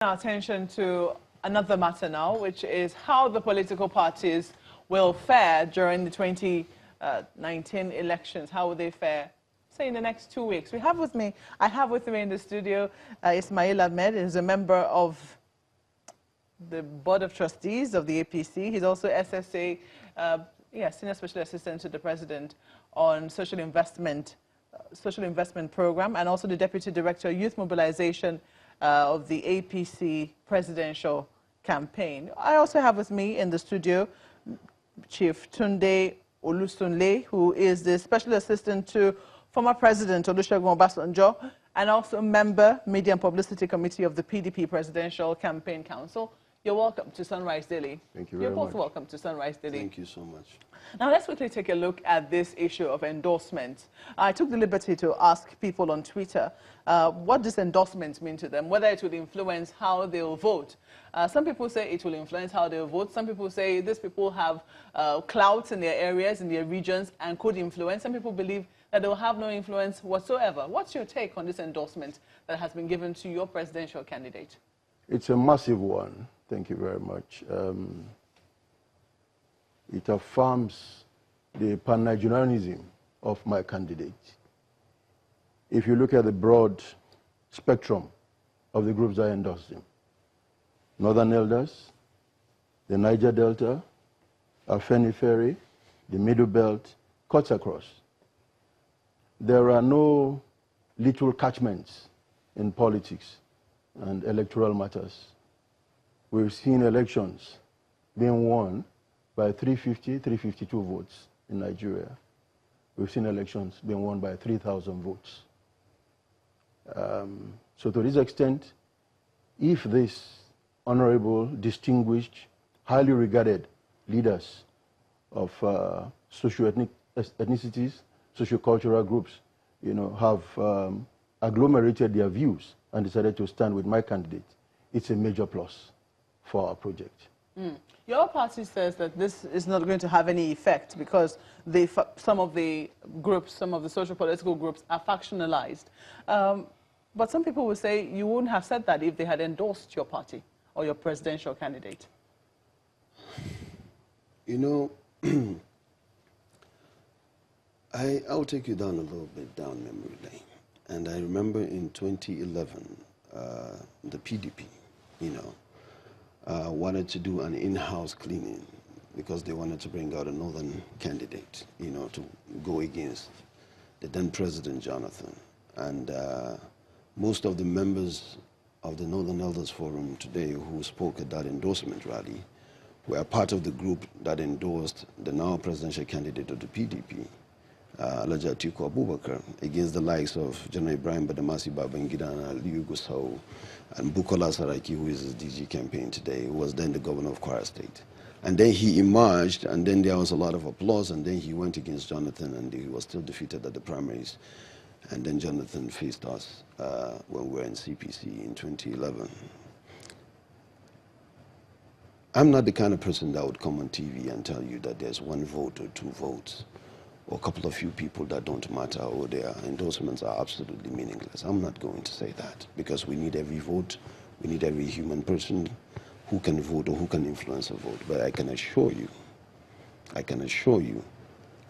Our attention to another matter now, which is how the political parties will fare during the 2019 elections. How will they fare, say, in the next 2 weeks? I have with me in the studio Ismail Ahmed, who's a member of the Board of Trustees of the APC. He's also SSA, Senior Special Assistant to the President on Social Investment Program, and also the Deputy Director, Youth Mobilization of the APC presidential campaign. I also have with me in the studio Chief Tunde Olusunle, who is the Special Assistant to former President Olusegun Obasanjo, and also member, Media and Publicity Committee of the PDP Presidential Campaign Council. You're welcome to Sunrise Daily. Thank you very much. You're both welcome to Sunrise Daily. Thank you so much. Now, let's quickly take a look at this issue of endorsements. I took the liberty to ask people on Twitter what does endorsements mean to them, whether it will influence how they'll vote. Some people say it will influence how they'll vote. Some people say these people have clout in their areas, in their regions, and could influence. Some people believe that they'll have no influence whatsoever. What's your take on this endorsement that has been given to your presidential candidate? It's a massive one. Thank you very much. It affirms the pan-Nigerianism of my candidate. If you look at the broad spectrum of the groups that endorsed him, Northern Elders, the Niger Delta, Afenifere, the Middle Belt, cuts across. There are no little catchments in politics and electoral matters. We've seen elections being won by 350, 352 votes in Nigeria. We've seen elections being won by 3,000 votes. So to this extent, if these honorable, distinguished, highly regarded leaders of ethnicities, socio-cultural groups, have agglomerated their views and decided to stand with my candidate, it's a major plus for our project. Your party says that this is not going to have any effect because some of the groups, some of the social political groups are factionalized. But some people will say you wouldn't have said that if they had endorsed your party or your presidential candidate. I'll take you down a little bit down memory lane. And I remember in 2011, the PDP, wanted to do an in-house cleaning because they wanted to bring out a northern candidate, to go against the then President Jonathan. And most of the members of the Northern Elders Forum today who spoke at that endorsement rally were part of the group that endorsed the now presidential candidate of the PDP, Alhaji Atiku Abubakar, against the likes of General Ibrahim Badamasi Babangida and Aliyu Gusau and Bukola Saraki, who is his DG campaign today, who was then the governor of Kwara State. And then he emerged, and then there was a lot of applause, and then he went against Jonathan, and he was still defeated at the primaries. And then Jonathan faced us when we were in CPC in 2011. I'm not the kind of person that would come on TV and tell you that there's one vote or two votes, or a couple of few people that don't matter, or their endorsements are absolutely meaningless. I'm not going to say that, because we need every vote, we need every human person who can vote or who can influence a vote. But I can assure you,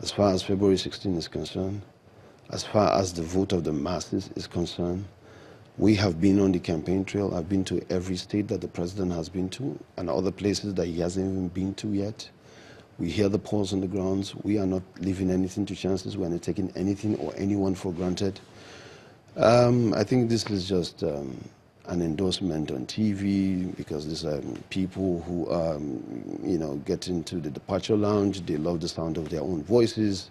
as far as February 16 is concerned, as far as the vote of the masses is concerned, we have been on the campaign trail. I've been to every state that the president has been to, and other places that he hasn't even been to yet. We hear the pulse on the grounds. We are not leaving anything to chances. We are not taking anything or anyone for granted. I think this is just an endorsement on TV because these are people who, get into the departure lounge. They love the sound of their own voices.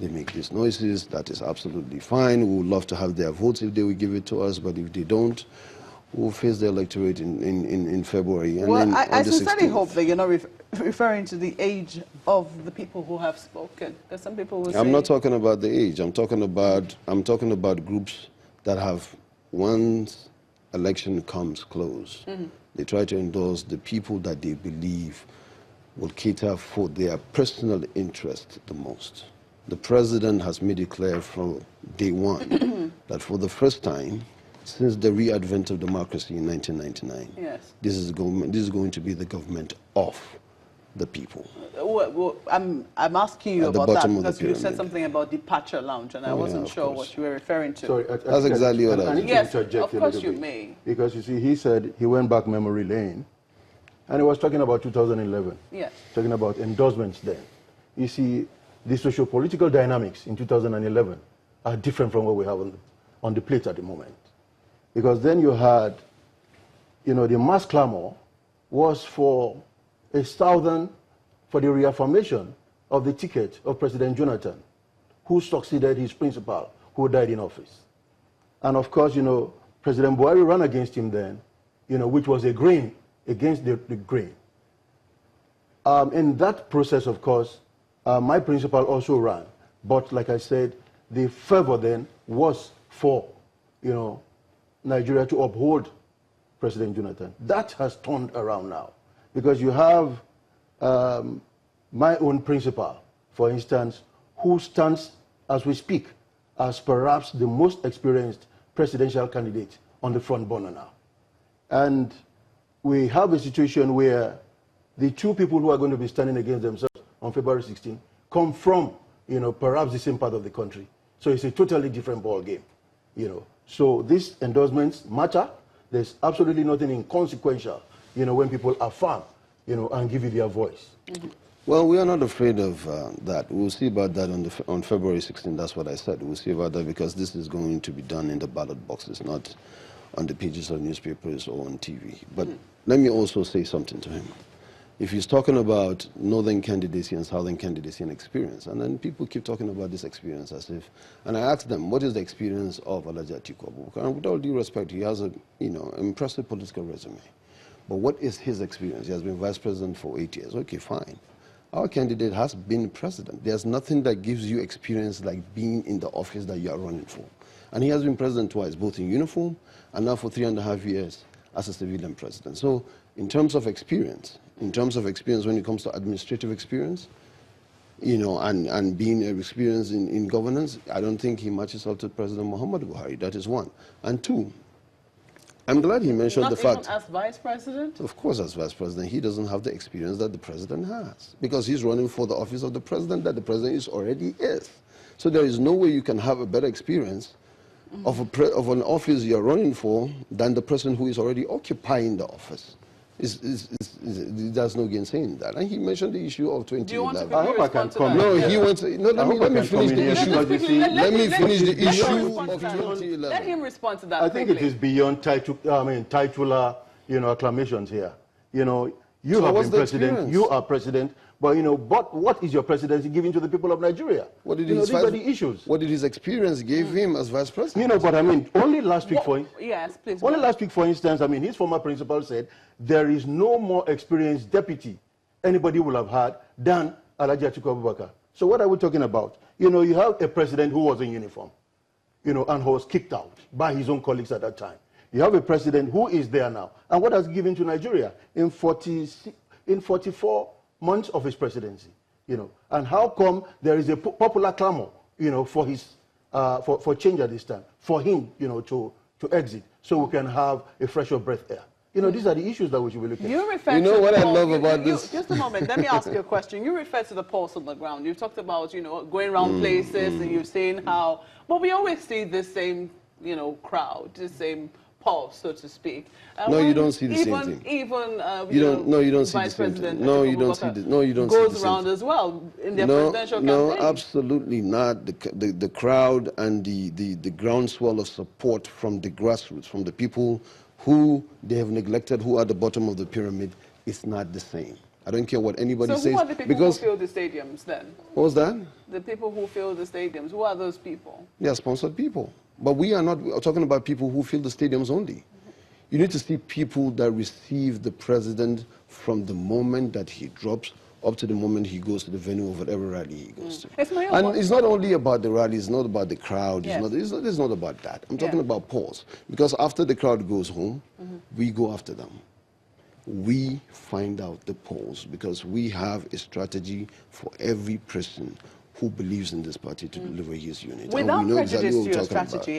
They make these noises. That is absolutely fine. We would love to have their votes if they would give it to us, but if they don't, we'll face the electorate in February. And well, then I sincerely hope that you're not referring to the age of the people who have spoken. Because some people will say... I'm not talking about the age. I'm talking about groups that have, once election comes close, they try to endorse the people that they believe will cater for their personal interest the most. The president has made it clear from day one that for the first time, since the re-advent of democracy in 1999, Yes. this is going to be the government of the people. Well, I'm asking you At the about that bottom of the because you said pyramid. something about departure lounge, and I Oh, yeah, wasn't of sure course. what you were referring to. Sorry, That's exactly what I need to Yes, interject of a course little you bit. may. Because you see, he said he went back memory lane, and he was talking about 2011. Yes. Talking about endorsements then. You see, the socio-political dynamics in 2011 are different from what we have on the plate at the moment. Because then you had, the mass clamor was for for the reaffirmation of the ticket of President Jonathan, who succeeded his principal, who died in office. And of course, President Buhari ran against him then, which was a grain against the grain. In that process, of course, my principal also ran. But like I said, the fervor then was for, Nigeria to uphold President Jonathan. That has turned around now. Because you have my own principal, for instance, who stands, as we speak, as perhaps the most experienced presidential candidate on the front burner now. And we have a situation where the two people who are going to be standing against themselves on February 16 come from, perhaps the same part of the country. So it's a totally different ball game, So these endorsements matter. There's absolutely nothing inconsequential, when people affirm, and give you their voice. Mm-hmm. Well, we are not afraid of that. We'll see about that on February 16. That's what I said. We'll see about that because this is going to be done in the ballot boxes, not on the pages of newspapers or on TV. But let me also say something to him. If he's talking about northern candidacy and southern candidacy and experience, and then people keep talking about this experience as if, and I asked them, what is the experience of Alhaji Atiku Abubakar? And with all due respect, he has an impressive political resume. But what is his experience? He has been vice president for 8 years. Okay, fine. Our candidate has been president. There's nothing that gives you experience like being in the office that you are running for. And he has been president twice, both in uniform and now for 3.5 years as a civilian president. So in terms of experience when it comes to administrative experience, and being experienced in governance, I don't think he matches up to President Muhammadu Buhari. That is one. And two, I'm glad he mentioned the fact. Not even as vice president? Of course, as vice president, he doesn't have the experience that the president has because he's running for the office of the president that the president already is. So there is no way you can have a better experience of an office you're running for than the person who is already occupying the office. There's no gainsaying that. And he mentioned the issue of 2011. Do you want to I hope I can comment. No, he wants. No, let me finish the issue. Let me finish the issue of 2011. Let him respond to that. I think it is beyond titular, acclamations here. You have been president. You are president. But but what is your presidency giving to the people of Nigeria? What did these are the issues. What did his experience give him as vice president? But only last week yes, please. Only last week, for instance, his former principal said there is no more experienced deputy anybody will have had than Alhaji Atiku Abubakar. So what are we talking about? You have a president who was in uniform, and who was kicked out by his own colleagues at that time. You have a president who is there now. And what has he given to Nigeria in 44 months of his presidency? And how come there is a popular clamor, for his for change at this time, for him, to exit, so we can have a fresher breath air. These are the issues that we should be looking at. You refer to what I love about this? Just a moment, let me ask you a question. You refer to the pulse on the ground. You've talked about, going around places and you've seen how, but we always see the same, crowd, the same pulse, so to speak. No, you don't see the same thing. Even you don't see the same thing. No, you don't see the goes around as well in their presidential campaign. No, absolutely not. The crowd and the groundswell of support from the grassroots, from the people who they have neglected, who are at the bottom of the pyramid, is not the same. I don't care what anybody says. So who are the people who fill the stadiums then? What was that? The people who fill the stadiums. Who are those people? They are sponsored people. But we are not talking about people who fill the stadiums only. You need to see people that receive the president from the moment that he drops up to the moment he goes to the venue of whatever rally he goes to. And it's not only about the rally, it's not about the crowd, it's not about that. I'm talking about polls. Because after the crowd goes home, we go after them. We find out the polls because we have a strategy for every person who believes in this party to deliver his unit. Without prejudice to your strategy,